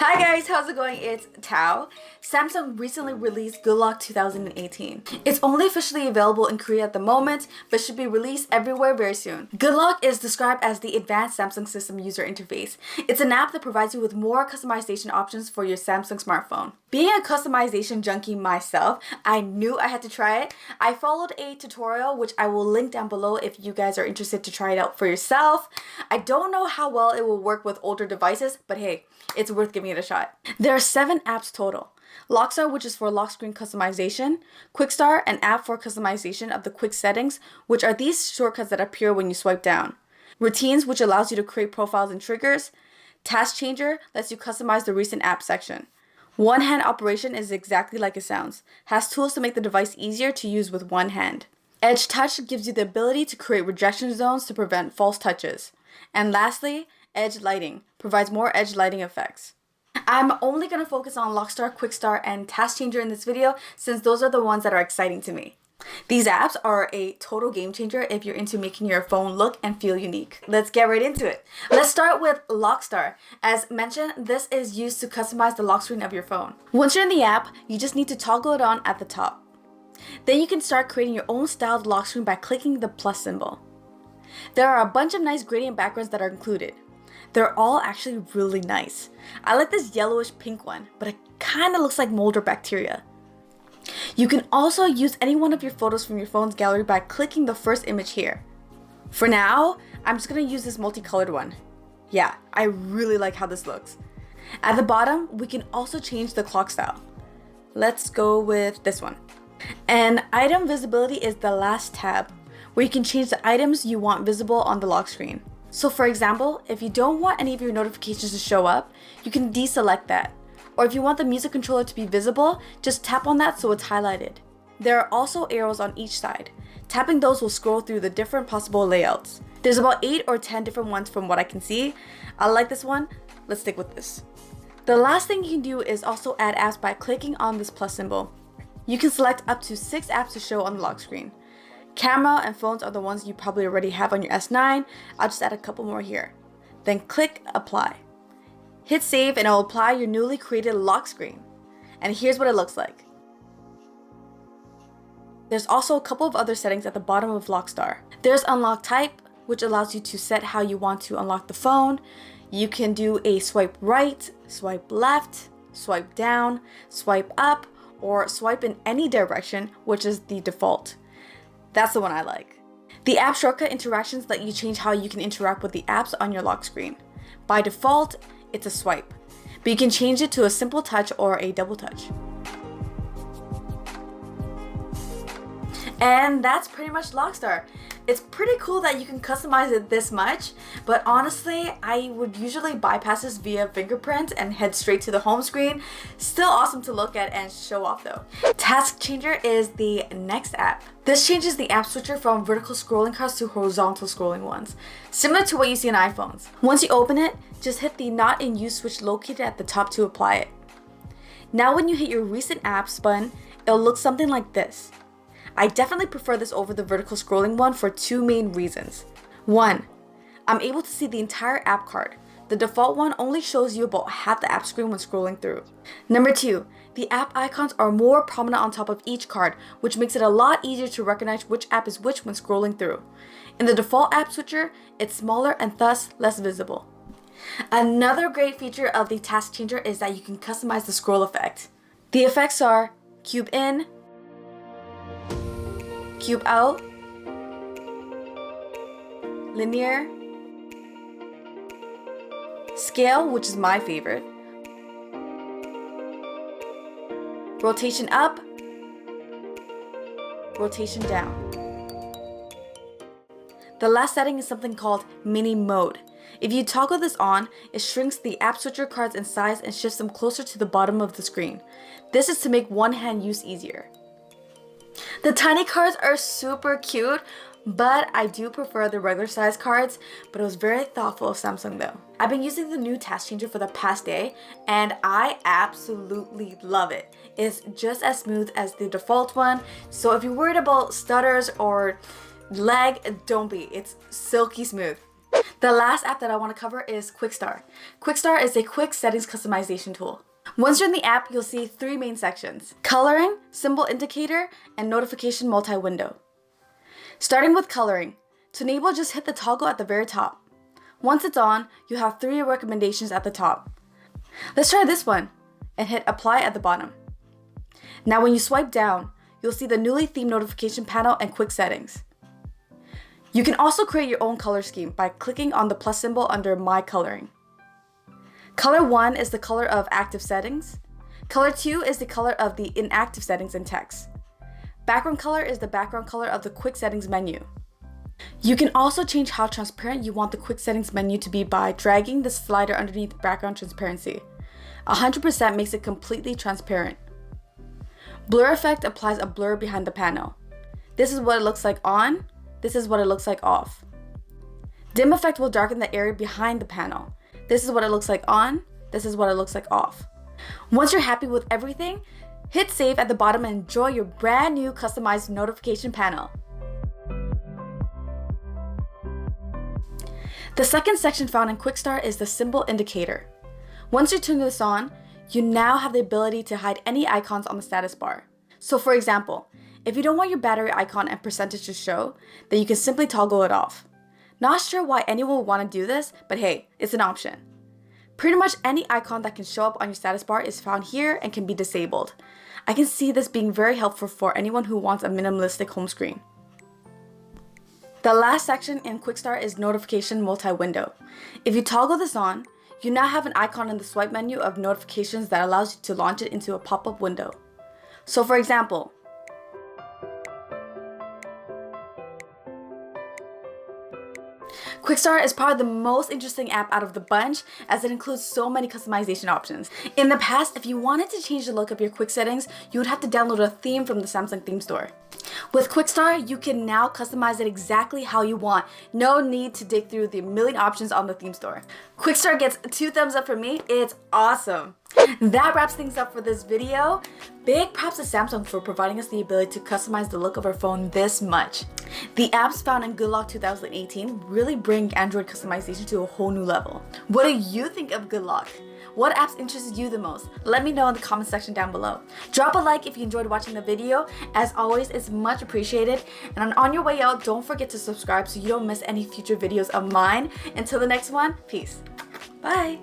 Hi guys, how's it going? It's Tao. Samsung recently released Good Lock 2018. It's only officially available in Korea at the moment, but should be released everywhere very soon. Good Lock is described as the advanced Samsung system user interface. It's an app that provides you with more customization options for your Samsung smartphone. Being a customization junkie myself, I knew I had to try it. I followed a tutorial, which I will link down below if you guys are interested to try it out for yourself. I don't know how well it will work with older devices, but hey, it's worth giving it a shot. There are 7 apps total. Lockstar, which is for lock screen customization. Quickstar, an app for customization of the quick settings, which are these shortcuts that appear when you swipe down. Routines, which allows you to create profiles and triggers. Task Changer lets you customize the recent app section. One-hand operation is exactly like it sounds. Has tools to make the device easier to use with one hand. Edge Touch gives you the ability to create rejection zones to prevent false touches. And lastly, Edge Lighting provides more edge lighting effects. I'm only going to focus on Lockstar, Quickstar, and Task Changer in this video since those are the ones that are exciting to me. These apps are a total game changer if you're into making your phone look and feel unique. Let's get right into it. Let's start with Lockstar. As mentioned, this is used to customize the lock screen of your phone. Once you're in the app, you just need to toggle it on at the top. Then you can start creating your own styled lock screen by clicking the plus symbol. There are a bunch of nice gradient backgrounds that are included. They're all actually really nice. I like this yellowish pink one, but it kind of looks like mold or bacteria. You can also use any one of your photos from your phone's gallery by clicking the first image here. For now, I'm just going to use this multicolored one. Yeah, I really like how this looks. At the bottom, we can also change the clock style. Let's go with this one. And item visibility is the last tab, where you can change the items you want visible on the lock screen. So for example, if you don't want any of your notifications to show up, you can deselect that. Or if you want the music controller to be visible, just tap on that so it's highlighted. There are also arrows on each side. Tapping those will scroll through the different possible layouts. There's about 8 or 10 different ones from what I can see. I like this one. Let's stick with this. The last thing you can do is also add apps by clicking on this plus symbol. You can select up to 6 apps to show on the lock screen. Camera and phones are the ones you probably already have on your S9. I'll just add a couple more here. Then click Apply. Hit save and it will apply your newly created lock screen. And here's what it looks like. There's also a couple of other settings at the bottom of Lockstar. There's Unlock Type, which allows you to set how you want to unlock the phone. You can do a swipe right, swipe left, swipe down, swipe up, or swipe in any direction, which is the default. That's the one I like. The app shortcut interactions let you change how you can interact with the apps on your lock screen. By default, it's a swipe, but you can change it to a simple touch or a double touch. And that's pretty much Lockstar. It's pretty cool that you can customize it this much, but honestly, I would usually bypass this via fingerprint and head straight to the home screen. Still awesome to look at and show off though. Task Changer is the next app. This changes the app switcher from vertical scrolling cards to horizontal scrolling ones, similar to what you see on iPhones. Once you open it, just hit the Not in Use switch located at the top to apply it. Now when you hit your recent apps button, it'll look something like this. I definitely prefer this over the vertical scrolling one for 2 main reasons. 1, I'm able to see the entire app card. The default one only shows you about half the app screen when scrolling through. Number 2, the app icons are more prominent on top of each card, which makes it a lot easier to recognize which app is which when scrolling through. In the default app switcher, it's smaller and thus less visible. Another great feature of the Task Changer is that you can customize the scroll effect. The effects are Cube In, Cube Out, Linear, Scale, which is my favorite, Rotation Up, Rotation Down. The last setting is something called Mini Mode. If you toggle this on, it shrinks the app switcher cards in size and shifts them closer to the bottom of the screen. This is to make one-hand use easier. The tiny cards are super cute, but I do prefer the regular size cards, but it was very thoughtful of Samsung though. I've been using the new Task Changer for the past day, and I absolutely love it. It's just as smooth as the default one, so if you're worried about stutters or lag, don't be. It's silky smooth. The last app that I want to cover is Quickstar. Quickstar is a quick settings customization tool. Once you're in the app, you'll see three main sections: coloring, symbol indicator, and notification multi-window. Starting with coloring. To enable, just hit the toggle at the very top. Once it's on, you have three recommendations at the top. Let's try this one and hit apply at the bottom. Now when you swipe down, you'll see the newly themed notification panel and quick settings. You can also create your own color scheme by clicking on the plus symbol under My Coloring. Color 1 is the color of active settings. Color 2 is the color of the inactive settings and text. Background color is the background color of the quick settings menu. You can also change how transparent you want the quick settings menu to be by dragging the slider underneath background transparency. 100% makes it completely transparent. Blur effect applies a blur behind the panel. This is what it looks like on. This is what it looks like off. Dim effect will darken the area behind the panel. This is what it looks like on. This is what it looks like off. Once you're happy with everything, hit save at the bottom and enjoy your brand new customized notification panel. The second section found in Quickstar is the symbol indicator. Once you turn this on, you now have the ability to hide any icons on the status bar. So for example, if you don't want your battery icon and percentage to show, then you can simply toggle it off. Not sure why anyone would want to do this, but hey, it's an option. Pretty much any icon that can show up on your status bar is found here and can be disabled. I can see this being very helpful for anyone who wants a minimalistic home screen. The last section in Quickstar is notification multi-window. If you toggle this on, you now have an icon in the swipe menu of notifications that allows you to launch it into a pop-up window. So for example, Quickstar is probably the most interesting app out of the bunch as it includes so many customization options. In the past, if you wanted to change the look of your quick settings, you would have to download a theme from the Samsung theme store. With Quickstar, you can now customize it exactly how you want. No need to dig through the million options on the theme store. Quickstar gets 2 thumbs up from me. It's awesome. That wraps things up for this video. Big props to Samsung for providing us the ability to customize the look of our phone this much. The apps found in Good Lock 2018 really bring Android customization to a whole new level. What do you think of Good Lock? What apps interested you the most? Let me know in the comment section down below. Drop a like if you enjoyed watching the video. As always, it's much appreciated. And on your way out, don't forget to subscribe so you don't miss any future videos of mine. Until the next one, peace. Bye.